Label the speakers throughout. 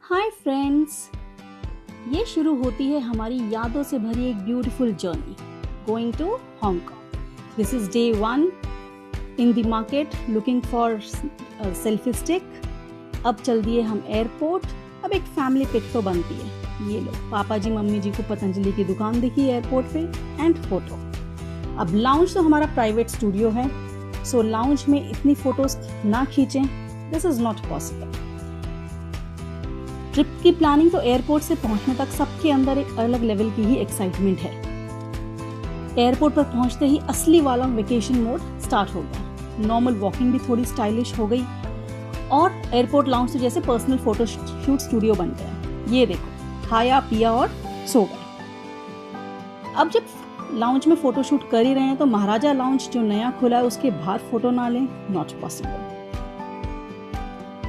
Speaker 1: Hi friends, ये शुरू होती है हमारी यादों से भरी एक beautiful journey going to Hong Kong. This is day 1 in the market looking for selfie stick. अब चल दिए हम एयरपोर्ट। अब एक फैमिली पिक तो बनती है। ये लो, पापा जी मम्मी जी को पतंजलि की दुकान दिखी एयरपोर्ट पे एंड फोटो। अब लाउंज तो हमारा प्राइवेट स्टूडियो है, सो लाउंज में इतनी फोटोज ना खींचें, this is not possible. Trip की प्लानिंग तो एयरपोर्ट से पहुंचने तक सबके अंदर एक अलग लेवल की ही एक्साइटमेंट है। एयरपोर्ट पर पहुंचते ही असली वाला वेकेशन मोड स्टार्ट हो गया। नॉर्मल वॉकिंग भी थोड़ी स्टाइलिश हो गई और एयरपोर्ट लाउंज से जैसे पर्सनल फोटो शूट स्टूडियो बन गया। ये देखो, खाया पिया और सो गए। अब जब लाउंज में फोटो शूट कर ही रहे हैं तो महाराजा लाउंज जो नया खुला है उसके बाहर फोटो ना लें, not possible.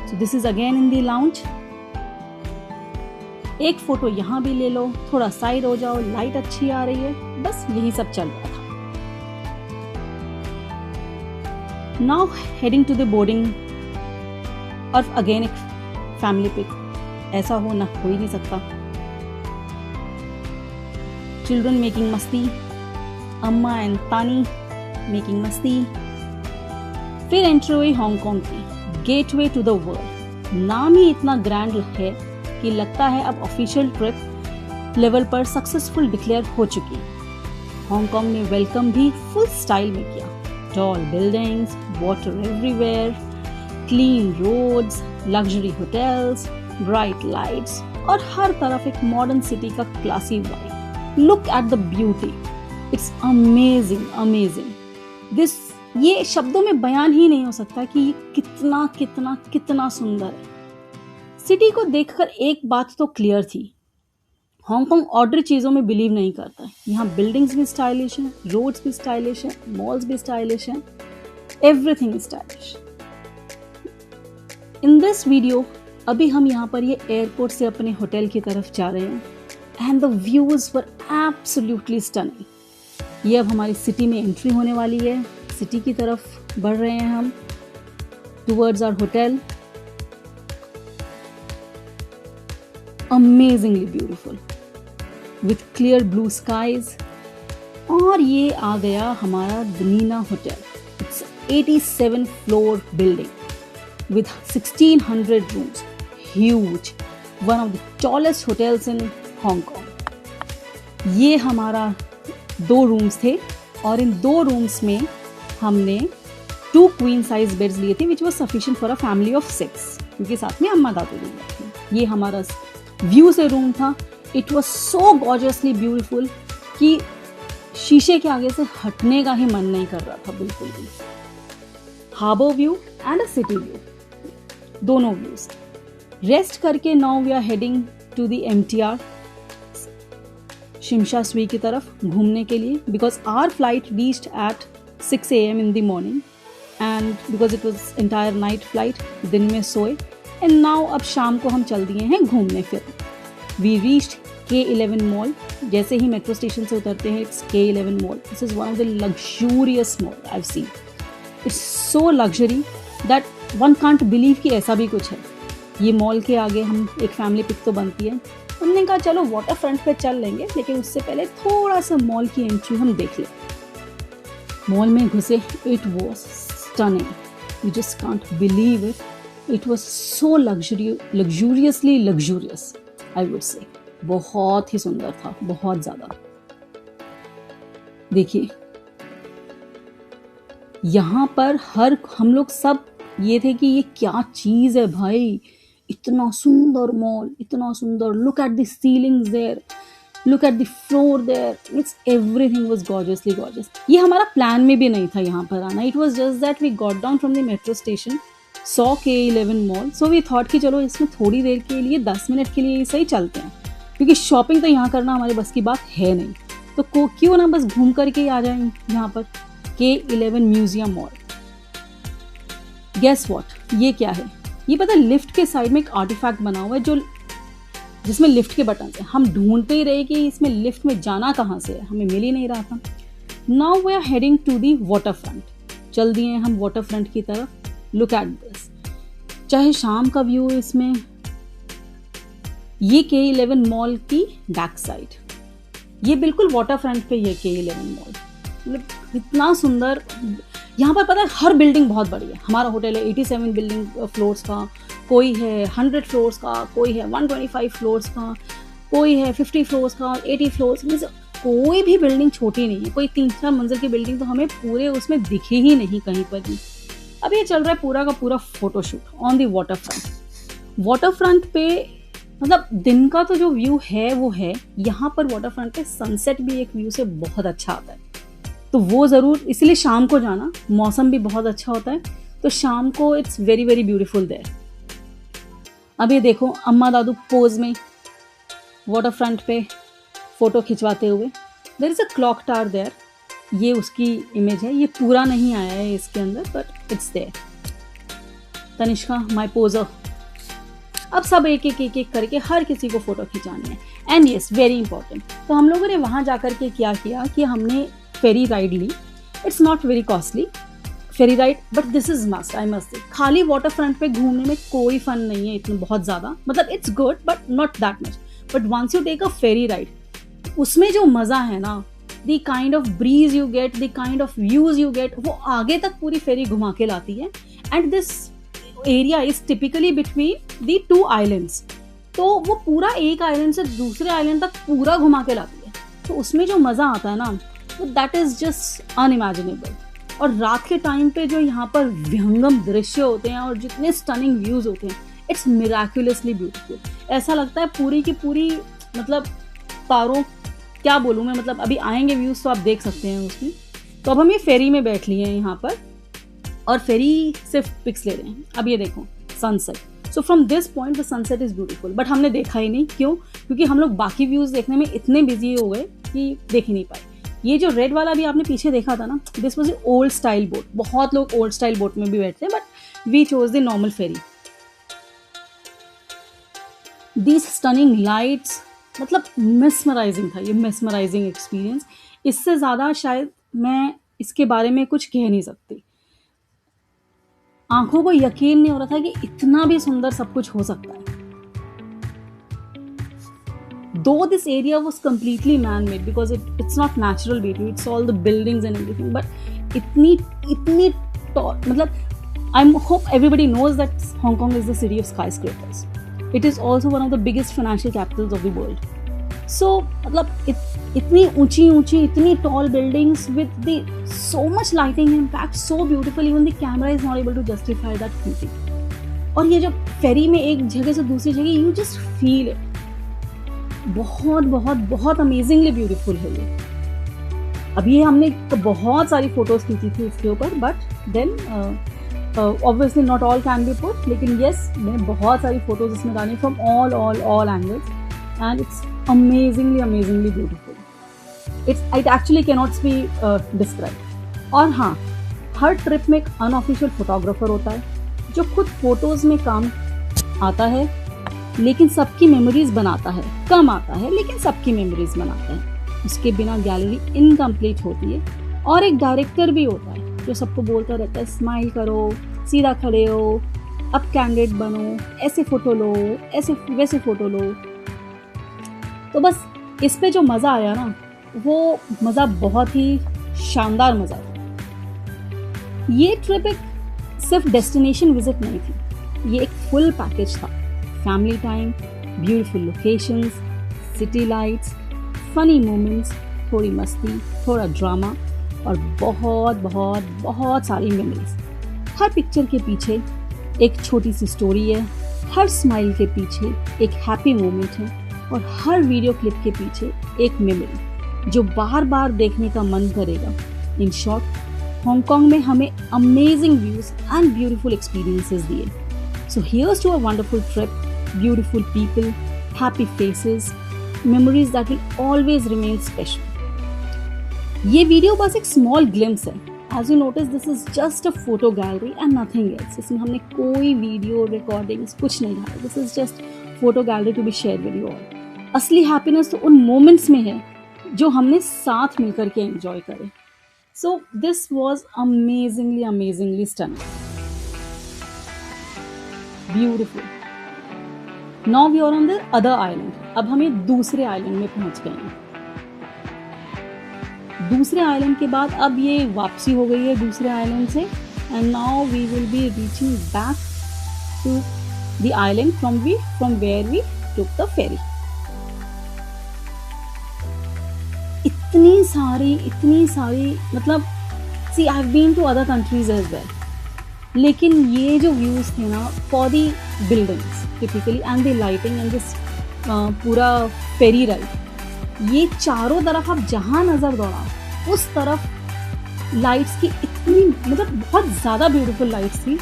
Speaker 1: So this is again in the lounge. एक फोटो यहाँ भी ले लो, थोड़ा साइड हो जाओ, लाइट अच्छी आ रही है, बस यही सब चल रहा था। Now heading to the boarding और अगेन एक फैमिली पिक। ऐसा हो ना हो ही नहीं सकता। चिल्ड्रन मेकिंग मस्ती, अम्मा एंड तानी मेकिंग मस्ती। फिर एंट्री हुई हांगकांग की, गेटवे टू द वर्ल्ड। नाम ही इतना ग्रैंड है कि लगता है अब ऑफिशियल ट्रिप लेवल पर सक्सेसफुल डिक्लेयर हो चुकी। हांगकांग ने वेलकम भी फुल स्टाइल में किया। Tall buildings, water everywhere, clean roads, luxury hotels, bright lights और हर तरफ एक मॉडर्न सिटी का classy vibe. Look at the beauty, it's amazing amazing. ये शब्दों में बयान ही नहीं हो सकता कि ये कितना कितना कितना सुंदर है। सिटी को देखकर एक बात तो क्लियर थी, हांगकांग ऑर्डर चीज़ों में बिलीव नहीं करता है। यहाँ बिल्डिंग्स भी स्टाइलिश हैं, रोड्स भी स्टाइलिश हैं, मॉल्स भी स्टाइलिश हैं, everything stylish. In this video अभी हम यहाँ पर ये एयरपोर्ट से अपने होटल की तरफ जा रहे हैं and the views were absolutely stunning. ये अब हमारी सिटी में एंट्री होने वाली है। सिटी की तरफ बढ़ रहे हैं हम towards our hotel. Amazingly beautiful with clear blue skies। और ये आ गया हमारा दनीना hotel. It's 87 floor building with 1600 rooms, huge, one of the tallest hotels in Hong Kong। ये हमारा 2 रूम्स थे और इन 2 रूम्स में हमने 2 क्वीन साइज बेड्स लिए थे, which was sufficient for a family of 6, क्योंकि साथ में अम्मा दादू भी थे। ये हमारा व्यू से रूम था। It was so gorgeously beautiful कि शीशे के आगे से हटने का ही मन नहीं कर रहा था बिल्कुल भी। Harbour view and a city view, दोनों व्यूज। रेस्ट करके now we are heading to the MTR Tsim Sha Tsui की तरफ घूमने के लिए, because our flight reached at 6 AM in the morning and because it was entire night flight, दिन में सोए एंड नाउ अब शाम को हम चल दिए हैं घूमने फिरने। We reached K11 mall. जैसे ही मेट्रो स्टेशन से उतरते हैं, it's K11 mall. This is one of the luxurious mall I have seen. It's so luxury that one can't believe कि ऐसा भी कुछ है। ये मॉल के आगे हम एक फैमिली पिक तो बनती है। हमने कहा चलो वाटर फ्रंट पे चल लेंगे, लेकिन उससे पहले थोड़ा सा मॉल की एंट्री हम देख लें। मॉल में घुसे, it was stunning, you just can't believe it. It was so luxuriously luxurious, I would say। बहुत ही सुंदर था, बहुत ज़्यादा। देखिए, यहाँ पर हम लोग सब ये थे कि ये क्या चीज़ है भाई, इतना सुंदर मॉल, इतना सुंदर। Look at the ceilings there, look at the floor there, it's everything was gorgeously gorgeous. ये हमारा प्लान में भी नहीं था यहाँ पर आना। It was just that we got down from the metro station, saw K11 mall, so we thought कि चलो इसमें थोड़ी देर के लिए 10 मिनट के लिए सही चलते हैं, क्योंकि शॉपिंग तो यहाँ करना हमारे बस की बात है नहीं, तो क्यों ना बस घूम करके ही आ जाएं यहाँ पर। K11 museum mall. Guess what, ये क्या है? ये पता है, लिफ्ट के साइड में एक आर्टिफैक्ट बना हुआ है जिसमें लिफ्ट के बटन है। हम ढूंढते ही रहे कि इसमें लिफ्ट में जाना कहाँ से है, हमें मिल ही नहीं रहा था। Now we are heading to the water front. चल दिए हम वाटर फ्रंट की तरफ। लुक एट दिस, चाहे शाम का व्यू इसमें ये K11 मॉल की बैक साइड, ये बिल्कुल वाटर फ्रंट पे ये K11 मॉल, मतलब इतना सुंदर। यहाँ पर पता है हर बिल्डिंग बहुत बड़ी है। हमारा होटल है 87 बिल्डिंग फ्लोर्स का, कोई है 100 फ्लोर्स का, कोई है 125 फ्लोर्स का, कोई है 50 फ्लोर्स का, 80 फ्लोर्स, मीन्स कोई भी बिल्डिंग छोटी नहीं है। कोई 3-4 मंजिल की बिल्डिंग तो हमें पूरे उसमें दिखे ही नहीं कहीं पर भी। अब ये चल रहा है पूरा का पूरा photoshoot on the water front. Water front पे मतलब दिन का तो जो व्यू है वो है, यहाँ पर वाटर फ्रंट पे सनसेट भी एक व्यू से बहुत अच्छा आता है, तो वो ज़रूर, इसलिए शाम को जाना, मौसम भी बहुत अच्छा होता है, तो शाम को it's very very beautiful there. अब ये देखो अम्मा दादू पोज में वाटर फ्रंट पे फ़ोटो खिंचवाते हुए। There is a clock tower there, ये उसकी इमेज है, ये पूरा नहीं आया है इसके अंदर but it's there. Tanishka my poser. अब सब एक एक करके हर किसी को फ़ोटो खिंचानी है। एंड येस वेरी इंपॉर्टेंट, तो हम लोगों ने वहाँ जा कर के क्या किया कि हमने फेरी राइड ली। It's not very costly ferry ride, but this is must, I must say. खाली वाटर फ्रंट पे घूमने में कोई फन नहीं है इतना बहुत ज़्यादा, मतलब it's good but not that much. But once you take a ferry ride, उसमें जो मज़ा है ना, the kind of breeze you get, the kind of views you get, वो आगे तक पूरी फेरी घुमा के लाती है। And this area is typically between the 2 islands, तो वो पूरा एक आइलैंड से दूसरे आइलैंड तक पूरा घुमा के लाती है। तो उसमें जो मज़ा आता है ना, तो दैट इज़ जस्ट अनइमेजिनेबल। और रात के टाइम पे जो यहाँ पर विहंगम दृश्य होते हैं और जितने स्टनिंग व्यूज़ होते हैं, इट्स मिराक्युलसली ब्यूटीफुल। ऐसा लगता है पूरी की पूरी, मतलब तारों, क्या बोलूँ मैं, मतलब अभी आएंगे व्यूज़ तो आप देख सकते हैं उसमें। तो अब हम ये फेरी में बैठ लिए हैं यहाँ पर और फेरी से पिक्स ले रहे हैं। अब ये देखो sunset. So from this point the sunset is beautiful, but हमने देखा ही नहीं। क्यों? क्योंकि हम लोग बाकी व्यूज़ देखने में इतने बिजी हो गए कि देख ही नहीं पाए। ये जो रेड वाला भी आपने पीछे देखा था ना, this was a old style boat. बहुत लोग ओल्ड स्टाइल बोट में भी बैठते हैं, but we chose the normal ferry. These stunning lights, मतलब मेस्मराइजिंग था ये, मेस्मराइजिंग एक्सपीरियंस। इससे ज़्यादा शायद मैं इसके बारे में कुछ कह नहीं सकती। आंखों को यकीन नहीं हो रहा था कि इतना भी सुंदर सब कुछ हो सकता है। Though this area was completely man-made because it's not natural beauty, it's all the buildings and everything, but itni tall, मतलब I hope everybody knows that Hong Kong is the city of skyscrapers. It is also one of the biggest financial capitals of the world. So मतलब इतनी ऊंची इतनी tall buildings with the so much lighting and impact, so beautiful, even the camera is not able to justify that beauty. और ये जब फेरी में एक जगह से दूसरी जगह, you just feel it. बहुत बहुत बहुत अमेजिंगली ब्यूटीफुल है ये। अभी हमने बहुत सारी फोटोज खींची थी इसके ऊपर, but then obviously not all can be put, लेकिन येस मैंने बहुत सारी फोटोज इसमें डाली from all angles and it's amazingly beautiful. It actually cannot be describe. और हाँ, हर ट्रिप में एक अनऑफिशियल फोटोग्राफर होता है जो खुद फोटोज में काम आता है, लेकिन सबकी मेमोरीज बनाता है। कम आता है लेकिन सबकी मेमोरीज बनाता है। उसके बिना गैलरी इनकम्प्लीट होती है। और एक डायरेक्टर भी होता है जो सबको बोलता रहता है स्माइल करो, सीधा खड़े हो, अब कैंडिडेट बनो, ऐसे फोटो लो, ऐसे वैसे फोटो लो। तो बस इस पे जो मज़ा आया ना, वो मज़ा बहुत ही शानदार मज़ा आया। ये ट्रिप एक सिर्फ डेस्टिनेशन विजिट नहीं थी, ये एक फुल पैकेज था। Family time, beautiful locations, city lights, funny moments, थोड़ी मस्ती, थोड़ा ड्रामा और बहुत बहुत बहुत सारी मेमोरीज। हर पिक्चर के पीछे एक छोटी सी स्टोरी है, हर स्माइल के पीछे एक हैप्पी मोमेंट है और हर वीडियो क्लिप के पीछे एक मेमोरी जो बार बार देखने का मन करेगा। इन शॉर्ट, हांगकांग में हमें amazing views and beautiful experiences दिए। So here's to a wonderful trip, beautiful people, happy faces, memories that will always remain special. ये वीडियो बस एक small glimpse है। As you notice, this is just a photo gallery and nothing else. इसमें हमने कोई video recordings कुछ नहीं डाला। This is just photo gallery to be shared with you all. असली हैप्पीनेस तो उन मोमेंट्स में है जो हमने साथ मिलकर के एंजॉय करे। So this was amazingly stunning, beautiful. Now we are on the other island. अब हम एक दूसरे आइलैंड में पहुंच गए हैं। दूसरे आइलैंड के बाद अब ये वापसी हो गई है दूसरे आइलैंड से, and now we will be reaching back to the island from where we took the ferry. इतनी सारी मतलब see I have been to other countries as well, लेकिन ये जो व्यूज थे ना for the buildings typically and the lighting and this पूरा फेरी राइड, ये चारों तरफ आप जहाँ नज़र दौड़ाओ उस तरफ लाइट्स की इतनी मतलब बहुत ज़्यादा ब्यूटीफुल लाइट्स थी।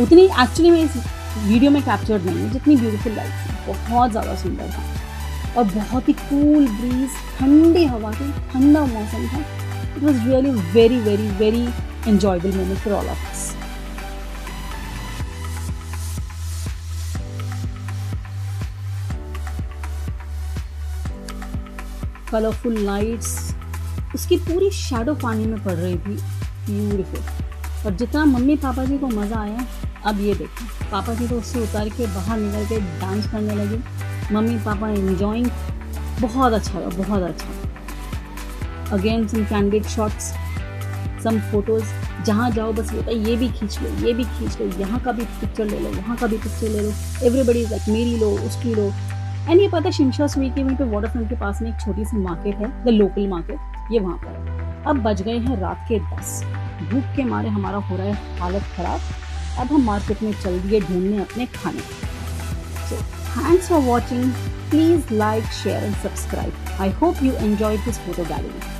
Speaker 1: उतनी एक्चुअली में इस वीडियो में कैप्चर्ड नहीं है जितनी ब्यूटीफुल लाइट्स थी, बहुत ज़्यादा सुंदर था और बहुत ही कूल ब्रीज, ठंडी हवा थी, ठंडा मौसम था। It was really very very very enjoyable moment for all of us. Colorful lights, उसकी पूरी शैडो पानी में पड़ रही थी, ब्यूटीफुल। और जितना मम्मी पापा जी को मज़ा आया, अब ये देखो पापा जी तो उससे उतार के बाहर निकल के डांस करने लगे, मम्मी पापा एंजॉइंग, बहुत अच्छा था, बहुत अच्छा। अगेन सम कैंडिड शॉट्स, सम फोटोज़, जहाँ जाओ बस ये भी खींच लो, ये भी खींच लो, यहाँ का भी पिक्चर ले लो, वहाँ का भी पिक्चर ले लो, एवरीबडी इज लाइक मेरी लो, उसकी लो। एंड ये पता शिमशा सुई के वहीं पे वाटर फ्रंट के पास में एक छोटी सी मार्केट है, द लोकल मार्केट, ये वहाँ पर। अब बज गए हैं रात के 10, भूख के मारे हमारा हो रहा है हालत ख़राब। अब हम मार्केट में चल दिए ढूंढने अपने खाने। So thanks for watching, please like, share and subscribe. I hope you enjoyed this photo gallery.